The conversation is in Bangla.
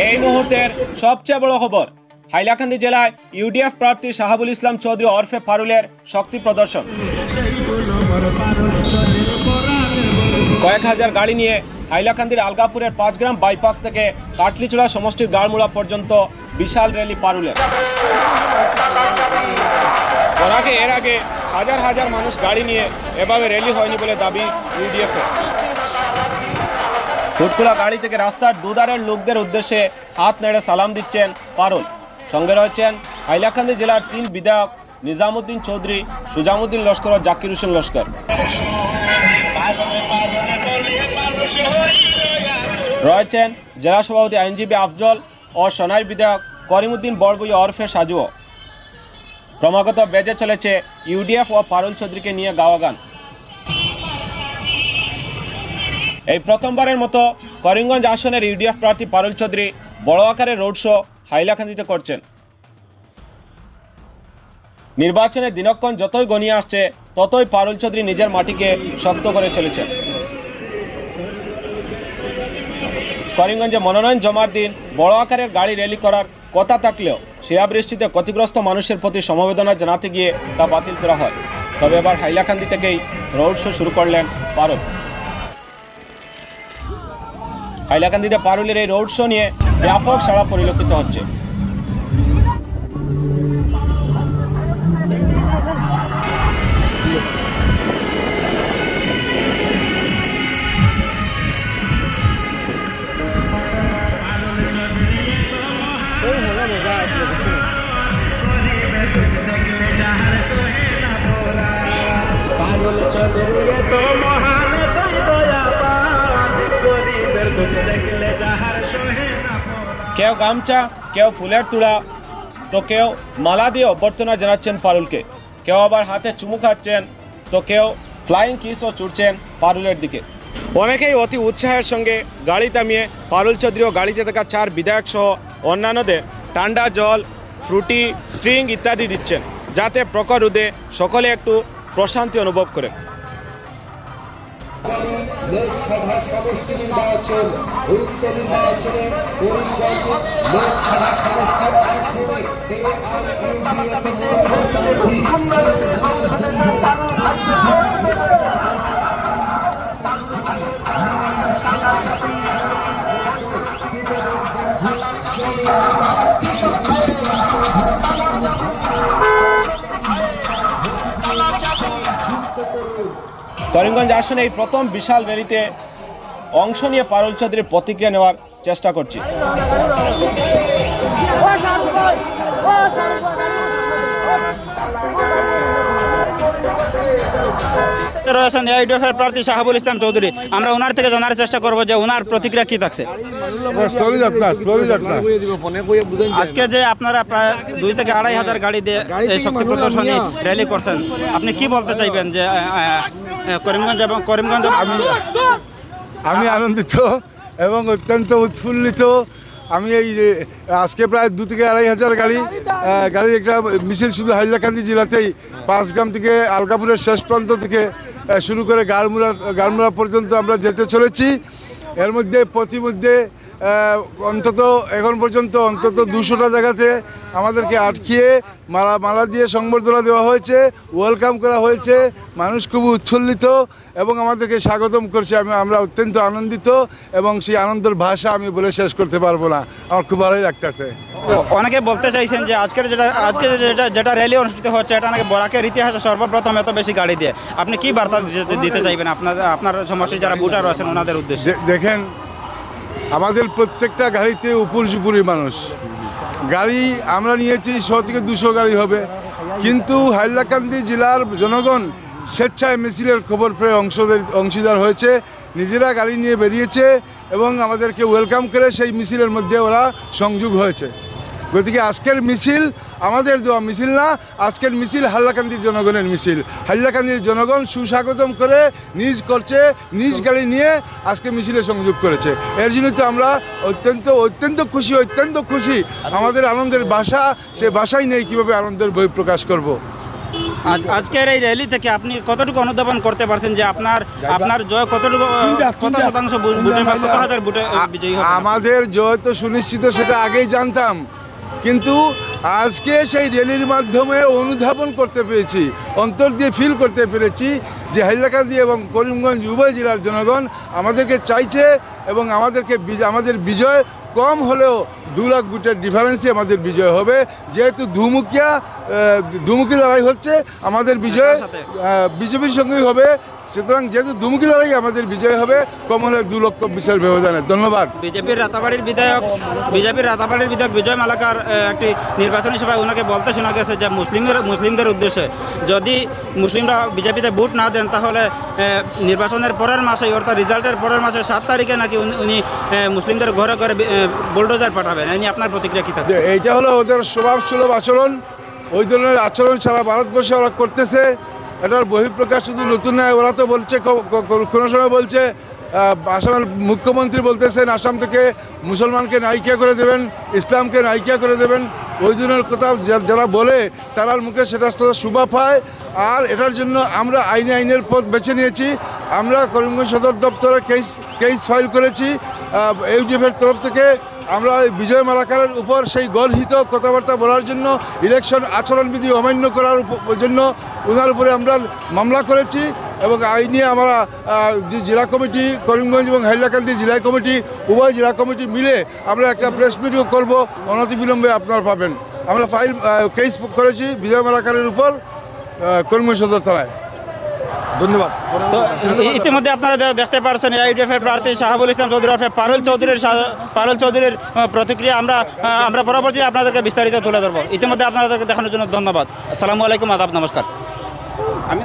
এই মুহূর্তের সবচেয়ে বড় খবর, হাইলাকান্দি জেলায় ইউডিএফ প্রার্থী শাহাবুল ইসলাম চৌধুরী ওরফে পারুলের শক্তি প্রদর্শন। কয়েক হাজার গাড়ি নিয়ে হাইলাকান্দির আলগাপুরের 5 গ্রাম বাইপাস থেকে কাটলিচড়া সমষ্টির গাড়মুড়া পর্যন্ত বিশাল র্যালি পারুলের। এর আগে হাজার হাজার মানুষ গাড়ি নিয়ে এভাবে র্যালি হয়নি বলে দাবি ইউডিএফের। হুটখোলা গাড়ি থেকে রাস্তার দুধারের লোকদের উদ্দেশ্যে হাত নেড়ে সালাম দিচ্ছেন পারুল। সঙ্গে রয়েছেন হাইলাকান্দি জেলার 3 বিধায়ক নিজামুদ্দিন চৌধুরী, সুজামুদ্দিন লস্কর ও জাকির হোসেন লস্কর। রয়েছেন জেলা সভাপতি আইনজীবী আফজল ও সোনার বিধায়ক করিমউদ্দিন বড়বুই ওরফে সাজুও। ক্রমাগত বেজে চলেছে ইউডিএফ ও পারুল চৌধুরীকে নিয়ে গাওয়া গান। এই প্রথমবারের মতো করিমগঞ্জ আসনের ইউডিএফ প্রার্থী পারুল চৌধুরী বড় আকারে রোড শো হাইলাকান্দিতে করছেন। নির্বাচনের দিনক্ষণ যতই গনিয়ে আসছে ততই পারুল চৌধুরী নিজের মাটিকে শক্ত করে চলেছেন। করিমগঞ্জে মনোনয়ন জমার দিন বড় আকারের গাড়ি র্যালি করার কথা থাকলেও শিলাবৃষ্টিতে ক্ষতিগ্রস্ত মানুষের প্রতি সমবেদনা জানাতে গিয়ে তা বাতিল করা হয়। তবে এবার হাইলাকান্দি থেকেই রোড শো শুরু করলেন পারুল। হাইলাকান্দিতে পারুলের এই রোড শো নিয়ে ব্যাপক সাড়া পরিলক্ষিত হচ্ছে। কেউ গামছা, কেউ ফুলের তুড়া, তো কেউ মালা দিয়ে অভ্যর্থনা জানাচ্ছেন পারুলকে। কেউ আবার হাতে চুমু খাচ্ছেন, তো কেউ ফ্লাইং কিসও ছুটছেন পারুলের দিকে। অনেকেই অতি উৎসাহের সঙ্গে গাড়ি থামিয়ে পারুল চৌধুরী ও গাড়িতে থাকা 4 বিধায়ক সহ অন্যান্যদের ঠান্ডা জল, ফ্রুটি, স্ট্রিং ইত্যাদি দিচ্ছেন, যাতে প্রখর রোদে সকলে একটু প্রশান্তি অনুভব করে। লোকসভা সমষ্টি নির্বাচন, উত্তর নির্বাচনে করিমগঞ্জ লোকসভা সমষ্টির আসনে করিমগঞ্জ আসনে এই প্রথম বিশাল র্যালিতে অংশ নিয়ে পারুল চৌধুরীর প্রতিক্রিয়া নেওয়ার চেষ্টা করছি। রয়েছেন ইউডিএফের প্রার্থী শাহাবুল ইসলাম চৌধুরী। আমরা ওনার থেকে জানার চেষ্টা করবো যে ওনার প্রতিক্রিয়া কি থাকছে। আজকে যে আপনারা প্রায় 2 থেকে 2.5 হাজার গাড়ি দিয়ে এই শক্তি প্রদর্শনী র্যালি করছেন, আপনি কি বলতে চাইবেন যে করিমগঞ্জ? আমি আনন্দিত এবং অত্যন্ত উৎফুল্লিত। আমি এই আজকে প্রায় 2 থেকে 2.5 হাজার গাড়ির একটা মিছিল শুধু হাইলাকান্দি জেলাতেই 5 গ্রাম থেকে আলগাপুরের শেষ প্রান্ত থেকে শুরু করে গাড়মুড়া পর্যন্ত আমরা যেতে চলেছি। এর মধ্যে প্রতিমধ্যে অন্তত এখন পর্যন্ত 200টা জায়গাতে আমাদেরকে আটকিয়ে মালা দিয়ে সংবর্ধনা দেওয়া হয়েছে, ওয়েলকাম করা হয়েছে। মানুষ খুব উৎফুল্লিত এবং আমাদেরকে স্বাগতম করছে। আমরা অত্যন্ত আনন্দিত এবং সেই আনন্দের ভাষা আমি বলে শেষ করতে পারবো না। আমার খুব ভালোই লাগতেছে। অনেকে বলতে চাইছেন যে আজকে যেটা র্যালি অনুষ্ঠিত হচ্ছে এটা নাকি বরাকের ইতিহাসে সর্বপ্রথম এত বেশি গাড়ি দিয়ে। আপনি কি বার্তা দিতে চাইবেন আপনার সমষ্টির যারা ভোটার আছেন ওনাদের উদ্দেশ্যে? দেখেন, আমাদের প্রত্যেকটা গাড়িতে উপরি মানুষ। গাড়ি আমরা নিয়েছি 100 থেকে 200 গাড়ি হবে, কিন্তু হাইলাকান্দি জেলার জনগণ স্বেচ্ছায় মিছিলের খবর পেয়ে অংশীদার হয়েছে, নিজেরা গাড়ি নিয়ে বেরিয়েছে এবং আমাদেরকে ওয়েলকাম করে সেই মিছিলের মধ্যে ওরা সংযোগ হয়েছে। গতিকে আজকের মিছিল আমাদের দেওয়া মিছিল না, আজকের মিছিল হাইলাকান্দির জনগণের মিছিল। হাইলাকান্দির জনগণ সুস্বাগতম করে নিজ গাড়ি নিয়ে আজকে মিছিলে সংযোগ করেছে। এর জন্য তো আমরা অত্যন্ত খুশি। আমাদের আনন্দের ভাষা, সে ভাষাই নেই কীভাবে আনন্দের বই প্রকাশ করব। আজকের এই র্যালি থেকে আপনি কতটুকু অনুধাবন করতে পারছেন যে আপনার জয় কতটুকু কত শতাংশ ভোটে বা কত হাজার ভোটে বিজয়ী হবে? আমাদের জয় তো সুনিশ্চিত, সেটা আগেই জানতাম, কিন্তু আজকে সেই র্যালির মাধ্যমে অনুধাবন করতে পেরেছি, অন্তর দিয়ে ফিল করতে পেরেছি যে হাইলাকান্দি এবং করিমগঞ্জ উভয় জেলার জনগণ আমাদেরকে চাইছে এবং আমাদের বিজয় কম হলেও 2 লাখ ভোটের ডিফারেন্সে আমাদের বিজয় হবে। যেহেতু দুমুখী লড়াই হচ্ছে, আমাদের বিজয় বিজেপির সঙ্গেই হবে, সুতরাং যেহেতু দুমুখী লড়াই আমাদের বিজয় হবে কম হলে 2 লক্ষ বিশাল ব্যবধানে। ধন্যবাদ। বিজেপির রাতাবাড়ির বিধায়ক বিজয় মালাকার একটি নির্বাচনী সভায় ওনাকে বলতে শোনা গেছে যে মুসলিমদের উদ্দেশ্যে যদি মুসলিমরা বিজেপিতে ভোট না দেন তাহলে নির্বাচনের পরের মাসে অর্থাৎ রেজাল্টের পরের মাসে 7 তারিখে নাকি উনি মুসলিমদের ঘরে ঘরে বুলডোজার পাঠাবেন। এই নিয়ে আপনার প্রতিক্রিয়া কী থাকবে? এইটা হলো ওদের স্বভাবসুলভ আচরণ। ওই ধরনের আচরণ সারা ভারতবর্ষে ওরা করতেছে। এটার বহিঃপ্রকাশ শুধু নতুন নয়, ওরা তো বলছে, কোনো সময় বলছে, আসামের মুখ্যমন্ত্রী বলতেছেন আসাম থেকে মুসলমানকে নাইকিয়া করে দেবেন, ইসলামকে নাইকিয়া করে দেবেন। ওই ধরনের কথা যারা বলে তারার মুখে সেটা শোভা পায়। আর এটার জন্য আমরা আইনের পথ বেছে নিয়েছি। আমরা করিমগঞ্জ সদর দপ্তরে কেস ফাইল করেছি। ইউডিএফের তরফ থেকে আমরা ওই বিজয় মালাকারের উপর সেই গর্হিত কথাবার্তা বলার জন্য, ইলেকশন আচরণবিধি অমান্য করার জন্য ওনার উপরে আমরা মামলা করেছি এবং আইনে আমরা জেলা কমিটি, করিমগঞ্জ এবং হাইলাকান্দি জেলা কমিটি, উভয় জেলা কমিটি মিলে আমরা একটা প্রেস মিটও করবো, অনতিবিলম্বে আপনারা পাবেন। আমরা কেস করেছি বিজয় মালাকারের উপর করিমগঞ্জ সদর থানায়। ধন্যবাদ। তো ইতিমধ্যে আপনারা দেখতে পাচ্ছেন ইউডিএফ এর প্রার্থী শাহাবুল ইসলাম চৌধুরী পারুল চৌধুরীর প্রতিক্রিয়া আমরা পরবর্তী আপনাদেরকে বিস্তারিত তুলে ধরবো। ইতিমধ্যে আপনাদেরকে দেখানোর জন্য ধন্যবাদ। আসসালামু আলাইকুম, আদাব, নমস্কার। আমি